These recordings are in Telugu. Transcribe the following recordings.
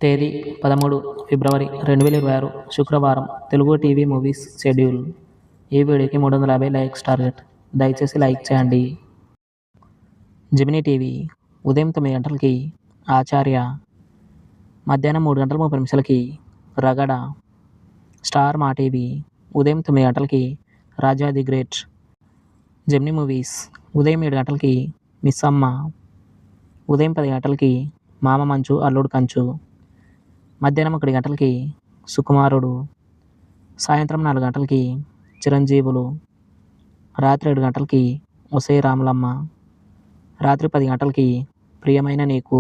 తేదీ 13 ఫిబ్రవరి 2026 శుక్రవారం. Telugu TV movies schedule. ఈ వీడియోకి 350 లైక్స్ టార్గెట్. దయచేసి లైక్ చేయండి. జెమినీ టీవీ ఉదయం 9 గంటలకి ఆచార్య, మధ్యాహ్నం 3 గంటల 30 నిమిషాలకి రగడ. స్టార్ మా టీవీ ఉదయం 9 గంటలకి రాజా ది గ్రేట్. జెమినీ మూవీస్ ఉదయం 7 గంటలకి మిస్ అమ్మ, ఉదయం 10 గంటలకి మామ మంచు అల్లుడు కంచు, మధ్యాహ్నం 1 గంటలకి సుకుమారుడు, సాయంత్రం 4 గంటలకి చిరంజీవులు, రాత్రి 7 గంటలకి ఒసే రాములమ్మ, రాత్రి 10 గంటలకి ప్రియమైన నీకు.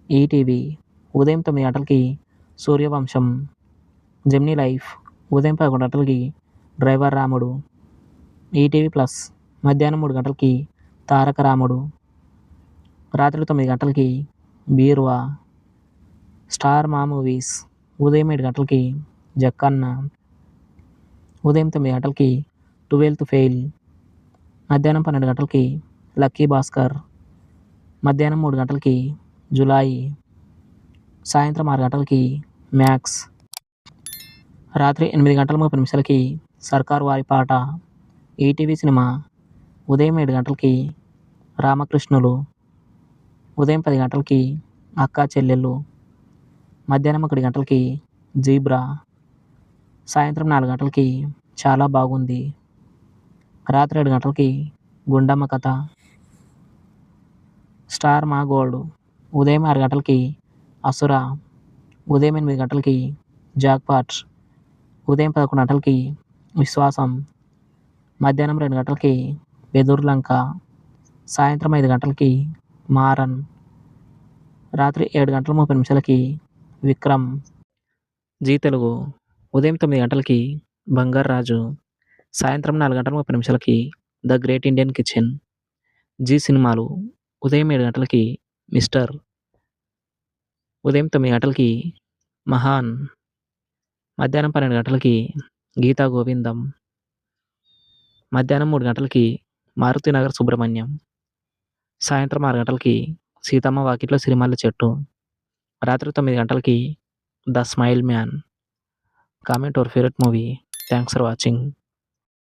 ఈటీవీ ఉదయం 9 గంటలకి సూర్యవంశం. జెమినీ లైఫ్ ఉదయం 11 గంటలకి డ్రైవర్ రాముడు. ఈటీవీ ప్లస్ మధ్యాహ్నం 3 గంటలకి తారక రాముడు, రాత్రి 9 గంటలకి బీరువా. స్టార్ మా మూవీస్ ఉదయం 7 గంటలకి జక్కన్న, ఉదయం 9 గంటలకి 12th ఫెయిల్, మధ్యాహ్నం 12 గంటలకి లక్కీ భాస్కర్, మధ్యాహ్నం 3 గంటలకి జులాయి, సాయంత్రం 6 గంటలకి మ్యాక్స్, రాత్రి 8 గంటల 30 నిమిషాలకి సర్కార్ వారి పాట. ఈటీవీ సినిమా ఉదయం 7 గంటలకి రామకృష్ణులు, ఉదయం 10 గంటలకి అక్కా చెల్లెళ్ళు, మధ్యాహ్నం 1 గంటలకి జీబ్రా, సాయంత్రం 4 గంటలకి చాలా బాగుంది, రాత్రి 7 గంటలకి గుండమ్మ కథ. స్టార్ మా గోల్డ్ ఉదయం 6 గంటలకి అసుర, ఉదయం 8 గంటలకి జాక్పాట్, ఉదయం 11 గంటలకి విశ్వాసం, మధ్యాహ్నం 2 గంటలకి బెదుర్లంక, సాయంత్రం 5 గంటలకి మారన్, రాత్రి 7 గంటల 30 నిమిషాలకి విక్రమ్. జీ తెలుగు ఉదయం 9 గంటలకి బంగారు రాజు, సాయంత్రం 4 గంటల 30 నిమిషాలకి the great Indian kitchen. Zee సినిమాలు ఉదయం 7 గంటలకి మిస్టర్, ఉదయం 9 గంటలకి మహాన్, మధ్యాహ్నం 12 గంటలకి గీతా గోవిందం, మధ్యాహ్నం 3 గంటలకి మారుతినగర్ సుబ్రహ్మణ్యం, సాయంత్రం 6 గంటలకి సీతమ్మ వాకిట్లో సిరిమల్లె చెట్టు, రాత్రి 9 గంటలకి the smile man. Comment your favourite movie. Thanks for watching.